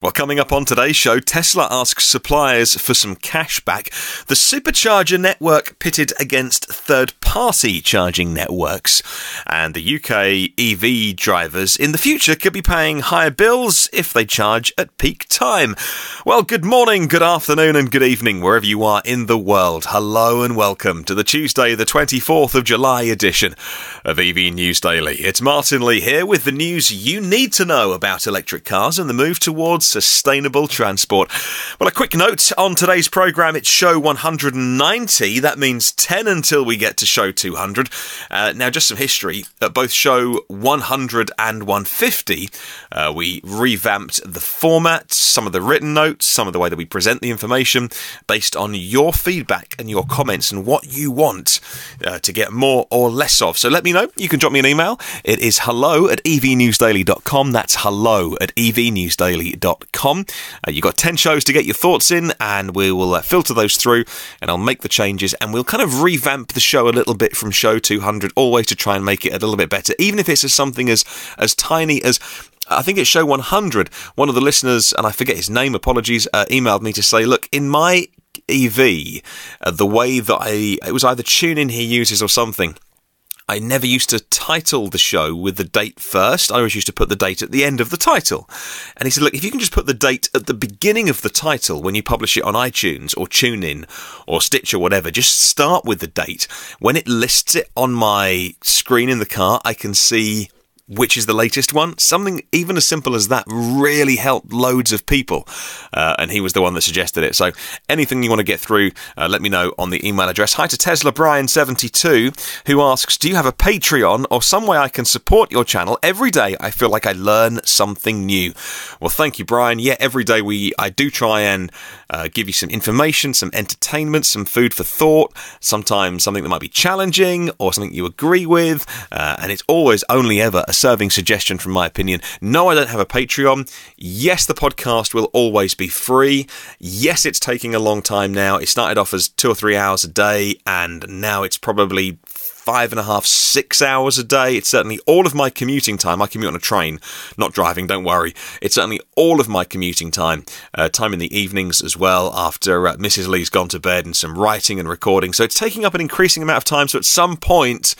Well, coming up on today's show, Tesla asks suppliers for some cash back. The Supercharger network pitted against third-party charging networks. And the UK EV drivers in the future could be paying higher bills if they charge at peak time. Well, good morning, good afternoon and good evening, wherever you are in the world. Hello and welcome to the Tuesday, the 24th of July edition of EV News Daily. It's Martyn Lee here with the news you need to know about electric cars and the move towards sustainable transport. Well, a quick note on today's programme, it's show 190. That means 10 until we get to show 200. Now, just some history. At both show 100 and 150, we revamped the format, some of the written notes, some of the way that we present the information based on your feedback and your comments and what you want to get more or less of. So let me know. You can drop me an email. It is hello@evnewsdaily.com. That's hello@evnewsdaily.com. You've got 10 shows to get your thoughts in, and we will filter those through, and I'll make the changes, and we'll kind of revamp the show a little bit from show 200, always to try and make it a little bit better, even if it's something as tiny as, I think it's show 100. One of the listeners, and I forget his name, apologies, emailed me to say, look, in my EV, the way that it was either TuneIn he uses or something, I never used to title the show with the date first. I always used to put the date at the end of the title. And he said, look, if you can just put the date at the beginning of the title when you publish it on iTunes or TuneIn or Stitch or whatever, just start with the date. When it lists it on my screen in the car, I can see which is the latest one. Something even as simple as that really helped loads of people. And he was the one that suggested it. So anything you want to get through, let me know on the email address. Hi to Tesla Brian72, who asks, do you have a Patreon or some way I can support your channel? Every day I feel like I learn something new. Well, thank you, Brian. Yeah, every day I do try and give you some information, some entertainment, some food for thought, sometimes something that might be challenging or something you agree with. And it's always only ever a serving suggestion from my opinion. No, I don't have a Patreon. Yes, the podcast will always be free. Yes, it's taking a long time now. It started off as 2 or 3 hours a day, and now it's probably 5.5, 6 hours a day. It's certainly all of my commuting time. I commute on a train, not driving, don't worry. It's certainly all of my commuting time. Time in the evenings as well, after Mrs. Lee's gone to bed, and some writing and recording. So it's taking up an increasing amount of time. So at some point,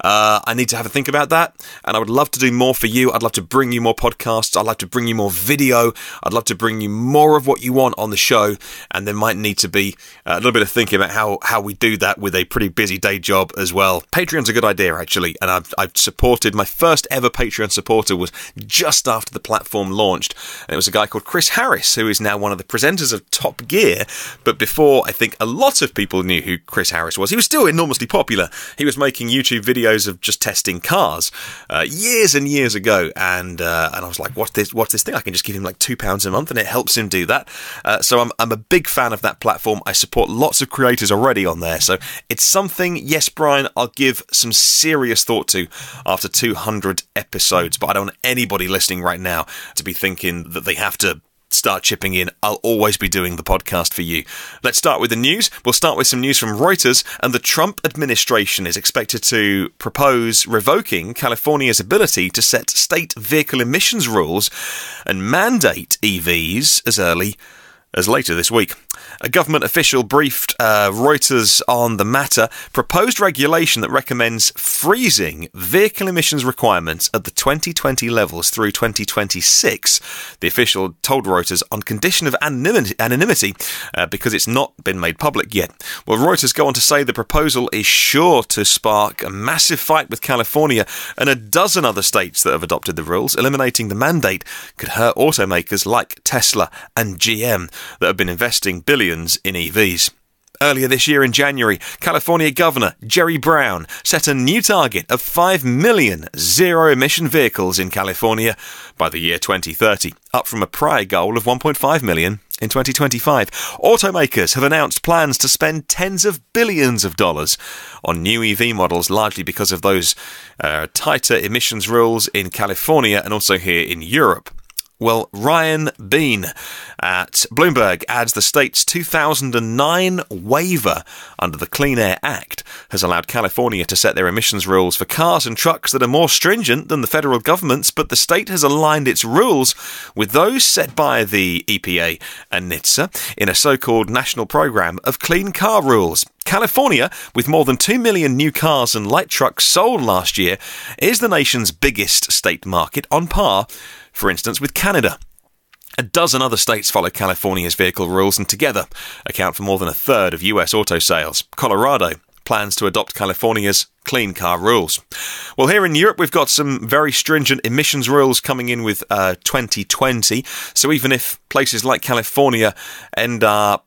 I need to have a think about that. And I would love to do more for you. I'd love to bring you more podcasts. I'd love to bring you more video. I'd love to bring you more of what you want on the show. And there might need to be a little bit of thinking about how we do that with a pretty busy day job as well. Patreon's a good idea, actually, and I've supported, my first ever Patreon supporter was just after the platform launched, and it was a guy called Chris Harris, who is now one of the presenters of Top Gear, but before, I think a lot of people knew who Chris Harris was. He was still enormously popular. He was making YouTube videos of just testing cars years and years ago, and I was like, what's this thing? I can just give him like £2 a month, and it helps him do that. So I'm a big fan of that platform. I support lots of creators already on there, so it's something, yes, Brian, I'll give some serious thought to after 200 episodes, but I don't want anybody listening right now to be thinking that they have to start chipping in. I'll always be doing the podcast for you. Let's start with the news. We'll start with some news from Reuters, and the Trump administration is expected to propose revoking California's ability to set state vehicle emissions rules and mandate EVs as early as later this week. A government official briefed Reuters on the matter, proposed regulation that recommends freezing vehicle emissions requirements at the 2020 levels through 2026. The official told Reuters on condition of anonymity because it's not been made public yet. Well, Reuters go on to say the proposal is sure to spark a massive fight with California and a dozen other states that have adopted the rules. Eliminating the mandate could hurt automakers like Tesla and GM that have been investing billions in EVs. Earlier this year in January, California Governor Jerry Brown set a new target of 5 million zero-emission vehicles in California by the year 2030, up from a prior goal of 1.5 million in 2025. Automakers have announced plans to spend tens of billions of dollars on new EV models, largely because of those tighter emissions rules in California and also here in Europe. Well, Ryan Beene at Bloomberg adds the state's 2009 waiver under the Clean Air Act has allowed California to set their emissions rules for cars and trucks that are more stringent than the federal government's, but the state has aligned its rules with those set by the EPA and NHTSA in a so-called national program of clean car rules. California, with more than 2 million new cars and light trucks sold last year, is the nation's biggest state market, on par, for instance, with Canada. A dozen other states follow California's vehicle rules and together account for more than a third of US auto sales. Colorado plans to adopt California's clean car rules. Well, here in Europe, we've got some very stringent emissions rules coming in with 2020. So even if places like California end up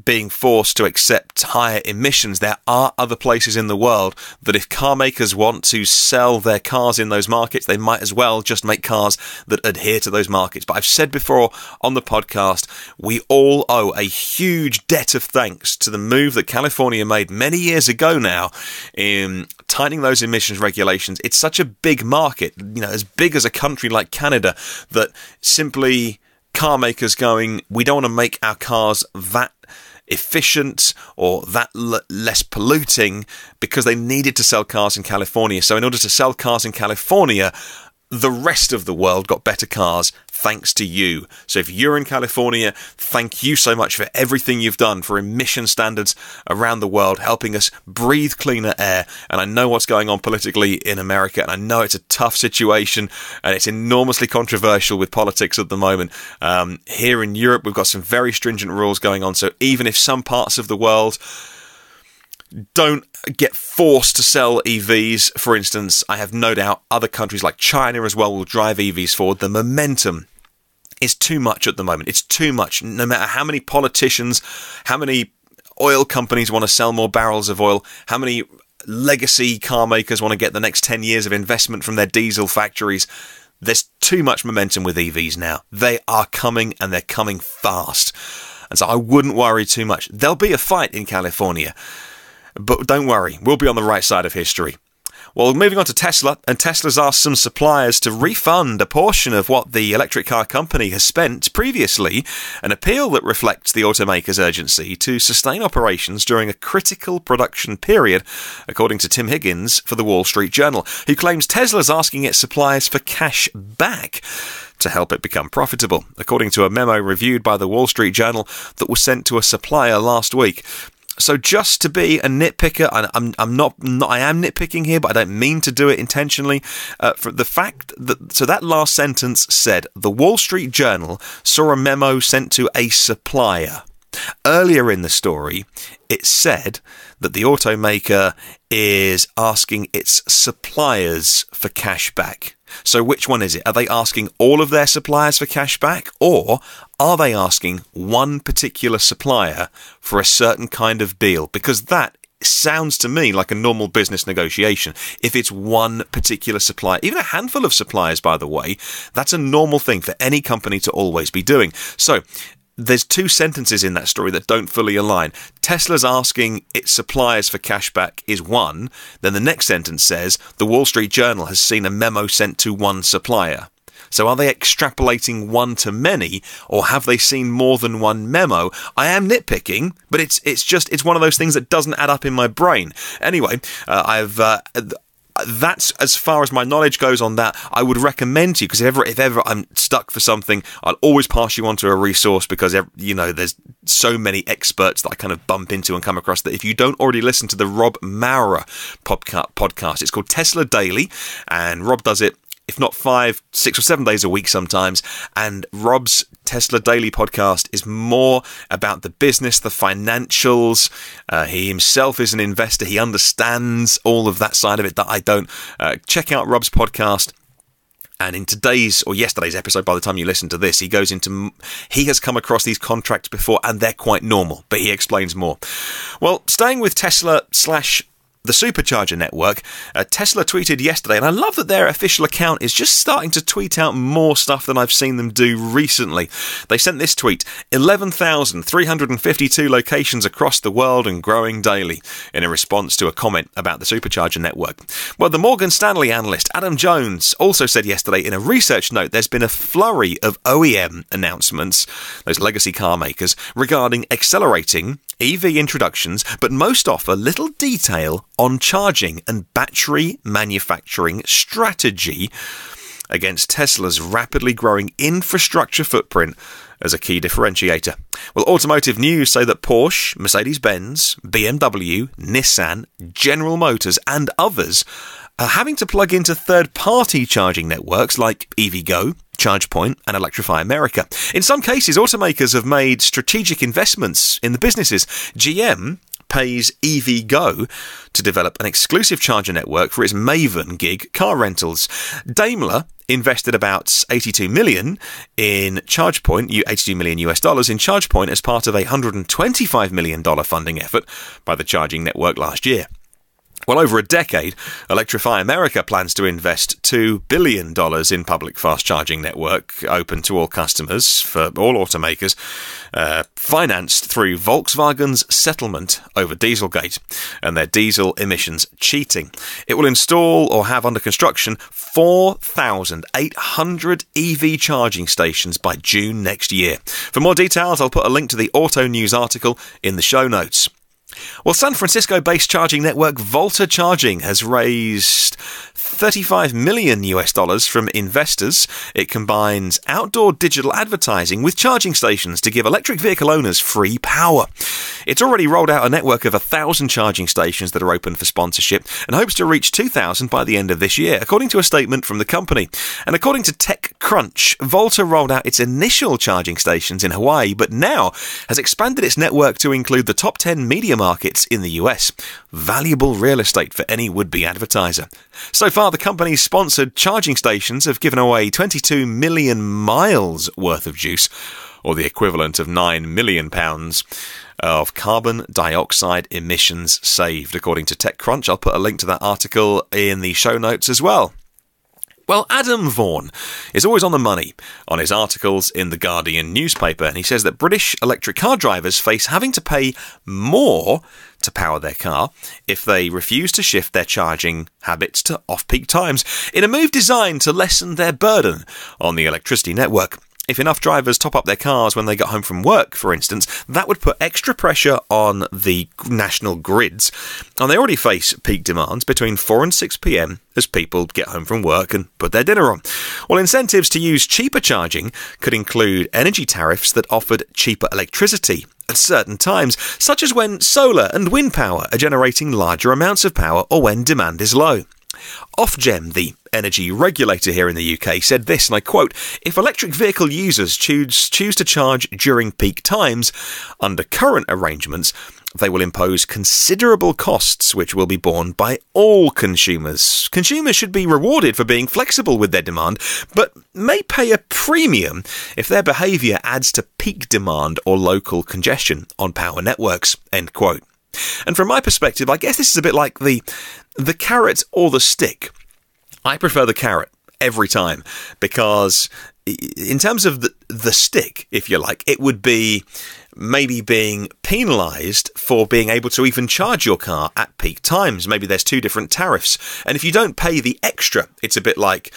being forced to accept higher emissions, there are other places in the world that if car makers want to sell their cars in those markets, they might as well just make cars that adhere to those markets. But I've said before on the podcast, we all owe a huge debt of thanks to the move that California made many years ago now in tightening those emissions regulations. It's such a big market, as big as a country like Canada, that simply car makers going, we don't want to make our cars that efficient or that less polluting because they needed to sell cars in California. So in order to sell cars in California, the rest of the world got better cars thanks to you. So if you're in California, thank you so much for everything you've done for emission standards around the world, helping us breathe cleaner air. And I know what's going on politically in America, and I know it's a tough situation, and it's enormously controversial with politics at the moment. Here in Europe, we've got some very stringent rules going on. So even if some parts of the world don't get forced to sell EVs, for instance, I have no doubt other countries like China as well will drive EVs forward. The momentum is too much at the moment. It's too much. No matter how many politicians, how many oil companies want to sell more barrels of oil, how many legacy car makers want to get the next 10 years of investment from their diesel factories, there's too much momentum with EVs now. They are coming, and they're coming fast. And so I wouldn't worry too much. There'll be a fight in California, but don't worry, we'll be on the right side of history. Well, moving on to Tesla, and Tesla's asked some suppliers to refund a portion of what the electric car company has spent previously, an appeal that reflects the automaker's urgency to sustain operations during a critical production period, according to Tim Higgins for the Wall Street Journal, who claims Tesla's asking its suppliers for cash back to help it become profitable, according to a memo reviewed by the Wall Street Journal that was sent to a supplier last week. So just to be a nitpicker, I am nitpicking here, but I don't mean to do it intentionally. For the fact that last sentence said, the Wall Street Journal saw a memo sent to a supplier. Earlier in the story, it said that the automaker is asking its suppliers for cash back. So which one is it? Are they asking all of their suppliers for cash back, or are they asking one particular supplier for a certain kind of deal? Because that sounds to me like a normal business negotiation. If it's one particular supplier, even a handful of suppliers, by the way, that's a normal thing for any company to always be doing. So there's two sentences in that story that don't fully align. Tesla's asking its suppliers for cashback is one. Then the next sentence says, the Wall Street Journal has seen a memo sent to one supplier. So are they extrapolating one to many, or have they seen more than one memo? I am nitpicking, but it's one of those things that doesn't add up in my brain. Anyway, that's as far as my knowledge goes on that. I would recommend to you, because if ever I'm stuck for something, I'll always pass you on to a resource, because there's so many experts that I kind of bump into and come across that if you don't already listen to the Rob Maurer podcast, it's called Tesla Daily, and Rob does it, if not 5, 6 or 7 days a week sometimes. And Rob's Tesla Daily podcast is more about the business, the financials. He himself is an investor. He understands all of that side of it that I don't. Check out Rob's podcast. And in today's or yesterday's episode, by the time you listen to this, he has come across these contracts before, and they're quite normal, but he explains more. Well, staying with Tesla / the Supercharger network, Tesla tweeted yesterday, and I love that their official account is just starting to tweet out more stuff than I've seen them do recently. They sent this tweet: 11,352 locations across the world and growing daily, in a response to a comment about the Supercharger network. Well, the Morgan Stanley analyst Adam Jones also said yesterday in a research note there's been a flurry of OEM announcements, those legacy car makers, regarding accelerating EV introductions, but most offer little detail on charging and battery manufacturing strategy against Tesla's rapidly growing infrastructure footprint as a key differentiator. Well, Automotive News say that Porsche, Mercedes-Benz, BMW, Nissan, General Motors and others are having to plug into third-party charging networks like EVgo, ChargePoint and Electrify America. In some cases, automakers have made strategic investments in the businesses. GM pays EVgo to develop an exclusive charger network for its Maven gig car rentals. Daimler invested about $82 million in ChargePoint, $82 million US dollars in ChargePoint as part of a $125 million funding effort by the charging network last year. Well, over a decade, Electrify America plans to invest $2 billion in public fast charging network open to all customers for all automakers, financed through Volkswagen's settlement over Dieselgate and their diesel emissions cheating. It will install or have under construction 4,800 EV charging stations by June next year. For more details, I'll put a link to the Auto News article in the show notes. Well, San Francisco-based charging network Volta Charging has raised $35 million US dollars from investors. It combines outdoor digital advertising with charging stations to give electric vehicle owners free power. It's already rolled out a network of 1,000 charging stations that are open for sponsorship and hopes to reach 2,000 by the end of this year, according to a statement from the company. And according to TechCrunch, Volta rolled out its initial charging stations in Hawaii, but now has expanded its network to include the top 10 media markets in the US. Valuable real estate for any would-be advertiser. So far, the company's sponsored charging stations have given away 22 million miles worth of juice, or the equivalent of £9 million of carbon dioxide emissions saved, according to TechCrunch. I'll put a link to that article in the show notes as well. Well, Adam Vaughan is always on the money on his articles in the Guardian newspaper, and he says that British electric car drivers face having to pay more to power their car if they refuse to shift their charging habits to off-peak times, in a move designed to lessen their burden on the electricity network. If enough drivers top up their cars when they get home from work, for instance, that would put extra pressure on the national grids. And they already face peak demands between 4 and 6 p.m. as people get home from work and put their dinner on. Well, incentives to use cheaper charging could include energy tariffs that offered cheaper electricity at certain times, such as when solar and wind power are generating larger amounts of power or when demand is low. Ofgem, the energy regulator here in the UK, said this, and I quote, "If electric vehicle users choose to charge during peak times, under current arrangements, they will impose considerable costs which will be borne by all consumers. Consumers should be rewarded for being flexible with their demand, but may pay a premium if their behaviour adds to peak demand or local congestion on power networks," end quote. And from my perspective, I guess this is a bit like the carrot or the stick. I prefer the carrot every time, because in terms of the stick, if you like, it would be maybe being penalised for being able to even charge your car at peak times. Maybe there's two different tariffs. And if you don't pay the extra, it's a bit like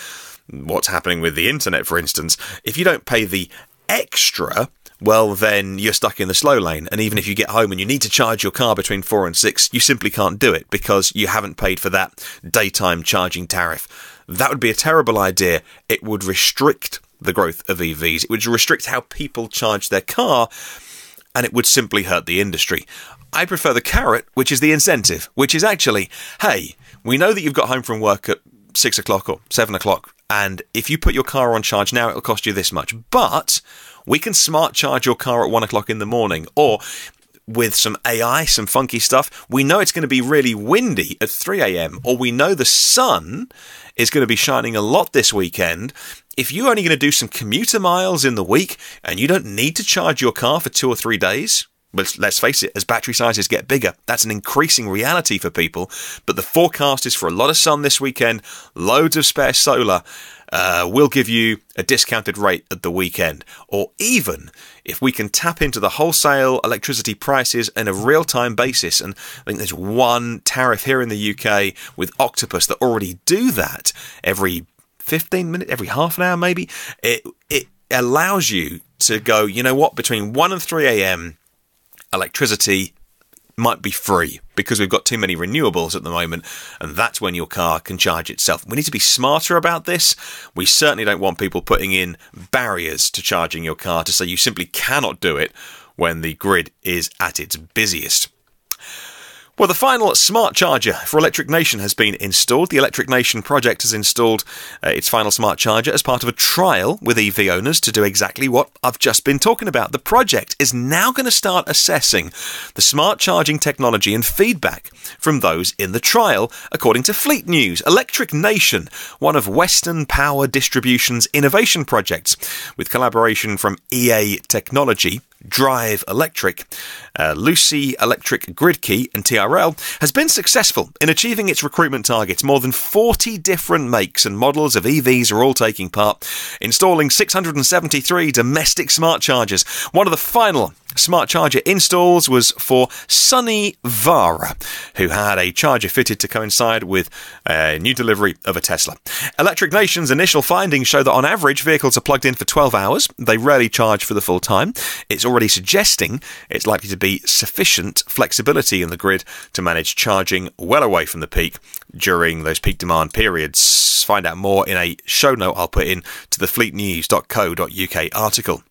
what's happening with the internet, for instance. If you don't pay the extra, well, then you're stuck in the slow lane. And even if you get home and you need to charge your car between 4 and 6, you simply can't do it because you haven't paid for that daytime charging tariff. That would be a terrible idea. It would restrict the growth of EVs. It would restrict how people charge their car, and it would simply hurt the industry. I prefer the carrot, which is the incentive, which is actually, hey, we know that you've got home from work at 6 o'clock or 7 o'clock, and if you put your car on charge now, it'll cost you this much. But we can smart charge your car at 1 o'clock in the morning, or with some AI, some funky stuff, we know it's going to be really windy at 3 a.m, or we know the sun is going to be shining a lot this weekend. If you're only going to do some commuter miles in the week and you don't need to charge your car for 2 or 3 days, But let's face it, as battery sizes get bigger, that's an increasing reality for people. But the forecast is for a lot of sun this weekend, loads of spare solar. We'll give you a discounted rate at the weekend. Or even if we can tap into the wholesale electricity prices on a real-time basis, and I think there's one tariff here in the UK with Octopus that already do that every 15 minutes, every half an hour maybe, it allows you to go, you know what, between 1 and 3 a.m, electricity might be free because we've got too many renewables at the moment, and that's when your car can charge itself. We need to be smarter about this. We certainly don't want people putting in barriers to charging your car to say you simply cannot do it when the grid is at its busiest. Well, the final smart charger for Electric Nation has been installed. The Electric Nation project has installed its final smart charger as part of a trial with EV owners to do exactly what I've just been talking about. The project is now going to start assessing the smart charging technology and feedback from those in the trial, according to Fleet News. Electric Nation, one of Western Power Distribution's innovation projects, with collaboration from EA Technology, Drive Electric, Lucy Electric Grid Key and TRL, has been successful in achieving its recruitment targets. More than 40 different makes and models of EVs are all taking part, installing 673 domestic smart chargers. One of the final smart charger installs was for Sunny Vara, who had a charger fitted to coincide with a new delivery of a Tesla. Electric Nation's initial findings show that on average vehicles are plugged in for 12 hours. They rarely charge for the full time. It's already suggesting it's likely to be sufficient flexibility in the grid to manage charging well away from the peak during those peak demand periods. Find out more in a show note I'll put in to the fleetnews.co.uk article.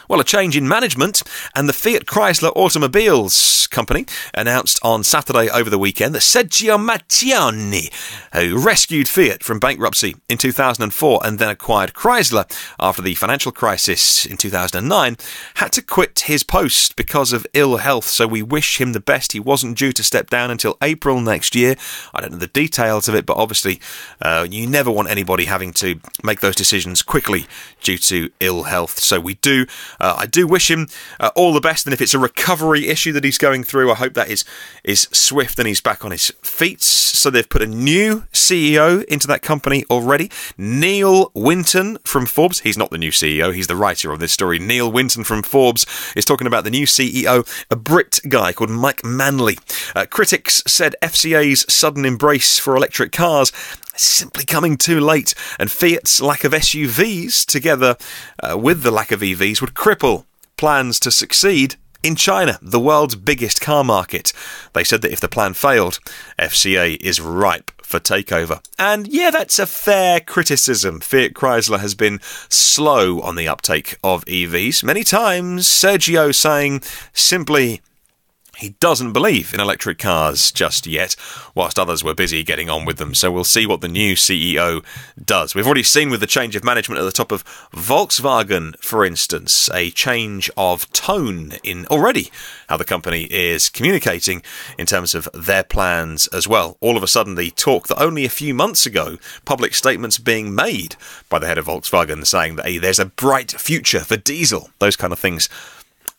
Well, a change in management, and the Fiat Chrysler Automobiles company announced on Saturday over the weekend that Sergio Mattioni, who rescued Fiat from bankruptcy in 2004 and then acquired Chrysler after the financial crisis in 2009, had to quit his post because of ill health. So we wish him the best. He wasn't due to step down until April next year. I don't know the details of it, but obviously you never want anybody having to make those decisions quickly due to ill health. So I do wish him all the best, and if it's a recovery issue that he's going through, I hope that is swift and he's back on his feet. So they've put a new CEO into that company already. Neil Winton from Forbes. He's not the new CEO, he's the writer of this story. Neil Winton from Forbes is talking about the new CEO, a Brit guy called Mike Manley. Critics said FCA's sudden embrace for electric cars simply coming too late, and Fiat's lack of SUVs, together with the lack of EVs, would cripple plans to succeed in China, the world's biggest car market. They said that if the plan failed, FCA is ripe for takeover. And yeah, that's a fair criticism. Fiat Chrysler has been slow on the uptake of EVs. Many times, Sergio saying simply he doesn't believe in electric cars just yet, whilst others were busy getting on with them. So we'll see what the new CEO does. We've already seen with the change of management at the top of Volkswagen, for instance, a change of tone in already how the company is communicating in terms of their plans as well. All of a sudden, the talk that only a few months ago, public statements being made by the head of Volkswagen saying that, hey, there's a bright future for diesel, those kind of things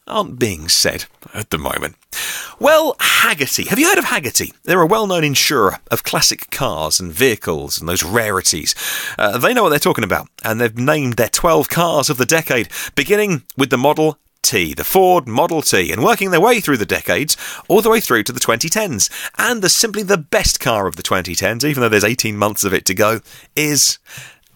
aren't being said at the moment. Well, Hagerty. Have you heard of Hagerty? They're a well-known insurer of classic cars and vehicles and those rarities. They know what they're talking about, and they've named their 12 cars of the decade, beginning with the Model T, the Ford Model T, and working their way through the decades, all the way through to the 2010s. And simply the best car of the 2010s, even though there's 18 months of it to go, is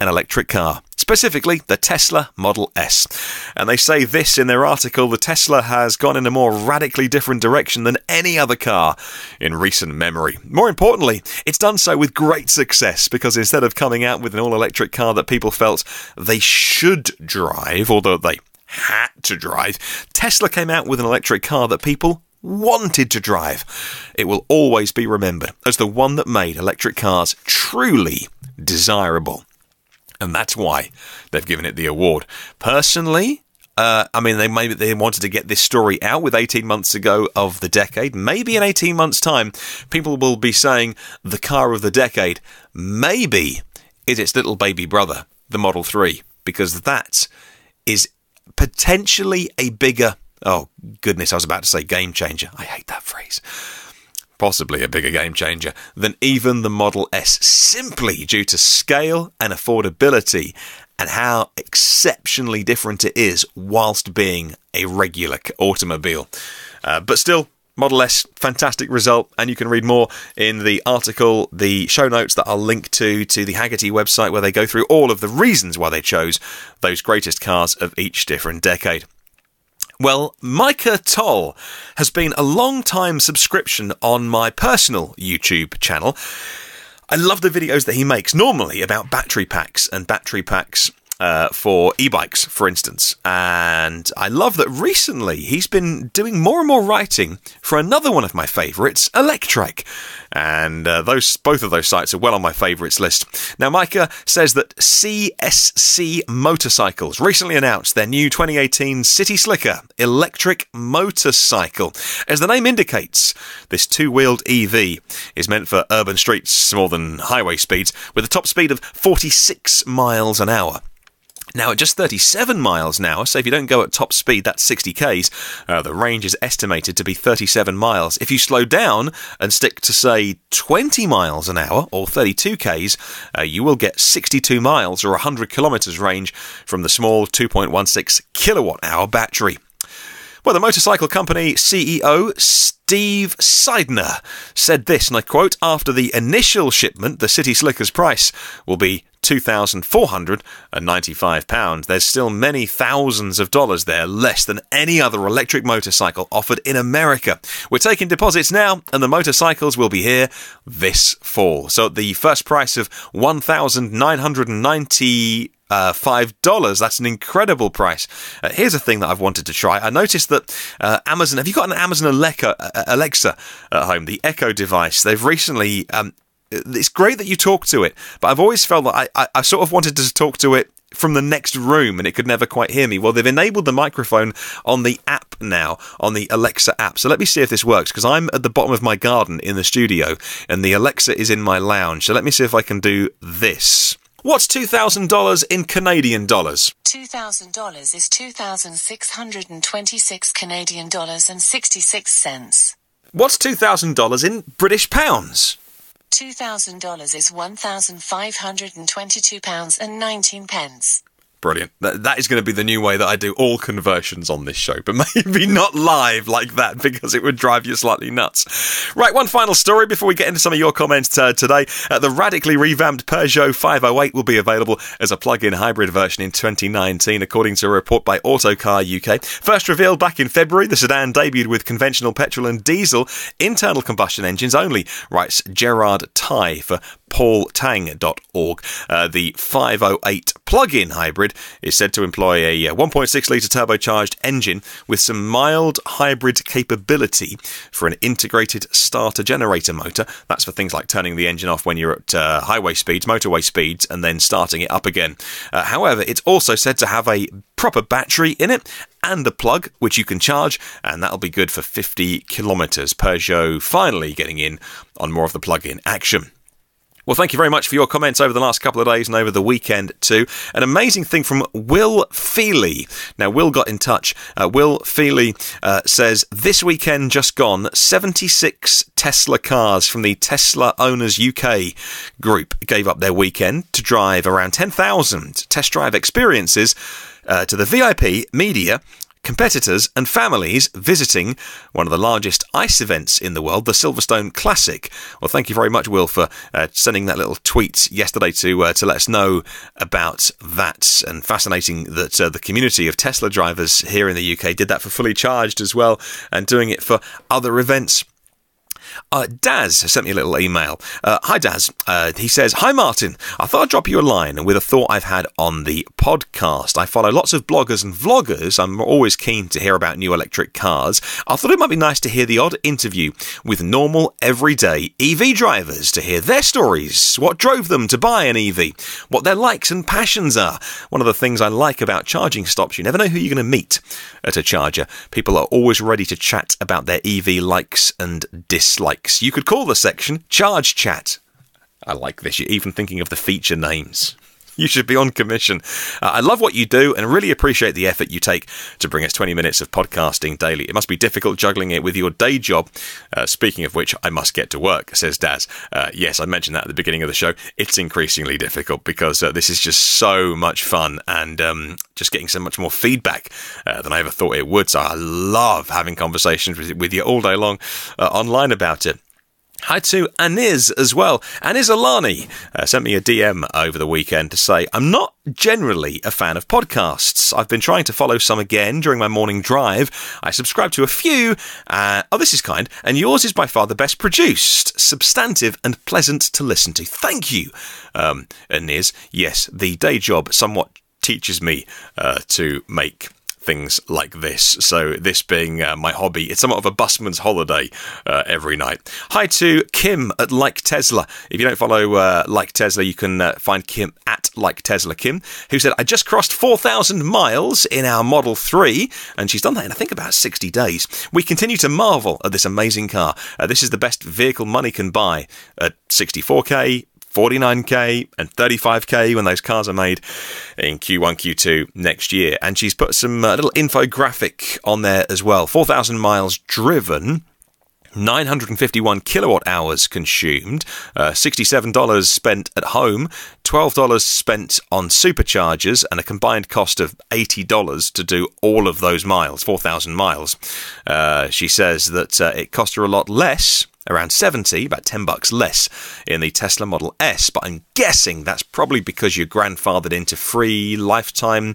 an electric car. Specifically, the Tesla Model S. And they say this in their article: the Tesla has gone in a more radically different direction than any other car in recent memory. More importantly, it's done so with great success, because instead of coming out with an all-electric car that people felt they should drive, although they had to drive, Tesla came out with an electric car that people wanted to drive. It will always be remembered as the one that made electric cars truly desirable. And that's why they've given it the award. Personally, they wanted to get this story out with 18 months ago of the decade. Maybe in 18 months' time, people will be saying the car of the decade maybe is its little baby brother, the Model 3, because that is potentially a bigger Oh, goodness, I was about to say game changer. I hate that phrase. Possibly a bigger game changer than even the Model S, simply due to scale and affordability and how exceptionally different it is whilst being a regular automobile. But still, Model S, fantastic result, and you can read more in the article, the show notes that I'll link to the Hagerty website, where they go through all of the reasons why they chose those greatest cars of each different decade. Well, Micah Toll has been a long-time subscription on my personal YouTube channel. I love the videos that he makes, normally about battery packs and battery packs for e-bikes, for instance. And I love that recently he's been doing more and more writing for another one of my favourites, Electrek. And both of those sites are well on my favourites list. Now, Micah says that CSC Motorcycles recently announced their new 2018 City Slicker electric motorcycle. As the name indicates, this two-wheeled EV is meant for urban streets more than highway speeds, with a top speed of 46 miles an hour. Now, at just 37 miles an hour, so if you don't go at top speed, that's 60 k's, the range is estimated to be 37 miles. If you slow down and stick to, say, 20 miles an hour, or 32 k's, you will get 62 miles or 100 kilometres range from the small 2.16 kilowatt-hour battery. Well, the motorcycle company CEO, Steve Seidner, said this, and I quote, "After the initial shipment, the City Slicker's price will be £2,495. There's still many thousands of dollars there, less than any other electric motorcycle offered in America. We're taking deposits now, and the motorcycles will be here this fall." So the first price of $1,995. That's an incredible price. Here's a thing that I've wanted to try. I noticed that Amazon, have you got an Amazon Alexa at home, the Echo device? They've recently, it's great that you talk to it, but I've always felt that I sort of wanted to talk to it from the next room and it could never quite hear me. Well, they've enabled the microphone on the app now, on the Alexa app. So let me see if this works, because I'm at the bottom of my garden in the studio and the Alexa is in my lounge. So let me see if I can do this. What's $2,000 in Canadian dollars? $2,000 is 2,626 Canadian dollars and 66 cents. What's $2,000 in British pounds? $2,000 is £1,522 and 19 pence. Brilliant. That is going to be the new way that I do all conversions on this show, but maybe not live like that, because it would drive you slightly nuts. Right, one final story before we get into some of your comments today. The radically revamped Peugeot 508 will be available as a plug-in hybrid version in 2019, according to a report by Autocar UK. First revealed back in February, the sedan debuted with conventional petrol and diesel internal combustion engines only, writes Gerard Ty for paultang.org. The 508 plug-in hybrid is said to employ a 1.6-litre turbocharged engine with some mild hybrid capability for an integrated starter-generator motor. That's for things like turning the engine off when you're at highway speeds, motorway speeds, and then starting it up again. However, it's also said to have a proper battery in it and a plug which you can charge, and that'll be good for 50 kilometres. Peugeot finally getting in on more of the plug-in action. Well, thank you very much for your comments over the last couple of days and over the weekend too. An amazing thing from Will Feely. Now, Will got in touch. Will Feely says, this weekend just gone, 76 Tesla cars from the Tesla Owners UK group gave up their weekend to drive around 10,000 test drive experiences to the VIP, media, competitors and families visiting one of the largest ice events in the world, the Silverstone Classic. Well, thank you very much, Will, for sending that little tweet yesterday to let us know about that. And fascinating that the community of Tesla drivers here in the UK did that for Fully Charged as well, and doing it for other events. Daz has sent me a little email. Hi, Daz. He says, "Hi, Martin. I thought I'd drop you a line with a thought I've had on the podcast. I follow lots of bloggers and vloggers. I'm always keen to hear about new electric cars. I thought it might be nice to hear the odd interview with normal, everyday EV drivers to hear their stories, what drove them to buy an EV, what their likes and passions are. One of the things I like about charging stops, you never know who you're going to meet at a charger. People are always ready to chat about their EV likes and dislikes. You could call the section Charge Chat." I like this. You're even thinking of the feature names. You should be on commission. I love what you do and really appreciate the effort you take to bring us 20 minutes of podcasting daily. It must be difficult juggling it with your day job. Speaking of which, I must get to work, says Daz. Yes, I mentioned that at the beginning of the show. It's increasingly difficult because this is just so much fun and just getting so much more feedback than I ever thought it would. So I love having conversations with you all day long online about it. Hi to Aniz as well. Aniz Alani sent me a DM over the weekend to say, I'm not generally a fan of podcasts. I've been trying to follow some again during my morning drive. I subscribe to a few. This is kind. And yours is by far the best produced, substantive and pleasant to listen to. Thank you, Aniz. Yes, the day job somewhat teaches me to make things like this. So this being my hobby, it's somewhat of a busman's holiday every night. Hi to Kim at Like Tesla. If you don't follow Like Tesla, you can find Kim at Like Tesla Kim, who said, I just crossed 4,000 miles in our Model 3, and she's done that in, I think, about 60 days. We continue to marvel at this amazing car. This is the best vehicle money can buy at 64k, 49k and 35k when those cars are made in Q1, Q2 next year. And she's put some little infographic on there as well. 4,000 miles driven, 951 kilowatt hours consumed, $67 spent at home, $12 spent on Superchargers, and a combined cost of $80 to do all of those miles, 4,000 miles. She says that it cost her a lot less, around 70, about $10 less in the Tesla Model S, but I'm guessing that's probably because you're grandfathered into free lifetime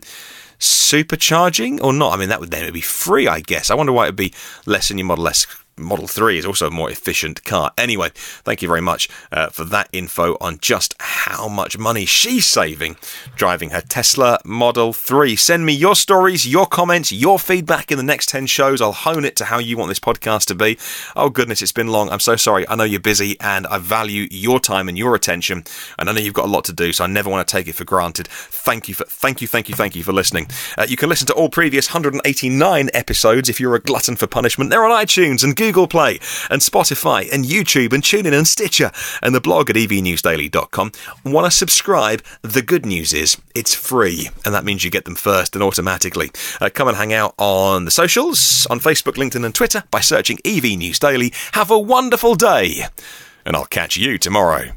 supercharging or not. I mean, that would then be free, I guess. I wonder why it would be less in your Model S. Model 3 is also a more efficient car. Anyway, thank you very much for that info on just how much money she's saving driving her Tesla Model 3. Send me your stories, your comments, your feedback in the next 10 shows. I'll hone it to how you want this podcast to be. Oh goodness, it's been long. I'm so sorry. I know you're busy and I value your time and your attention. And I know you've got a lot to do, so I never want to take it for granted. Thank you for listening. You can listen to all previous 189 episodes if you're a glutton for punishment. They're on iTunes and Google Play and Spotify and YouTube and TuneIn and Stitcher and the blog at evnewsdaily.com. Want to subscribe? The good news is it's free, and that means you get them first and automatically. Come and hang out on the socials, on Facebook, LinkedIn and Twitter by searching EV News Daily. Have a wonderful day, and I'll catch you tomorrow.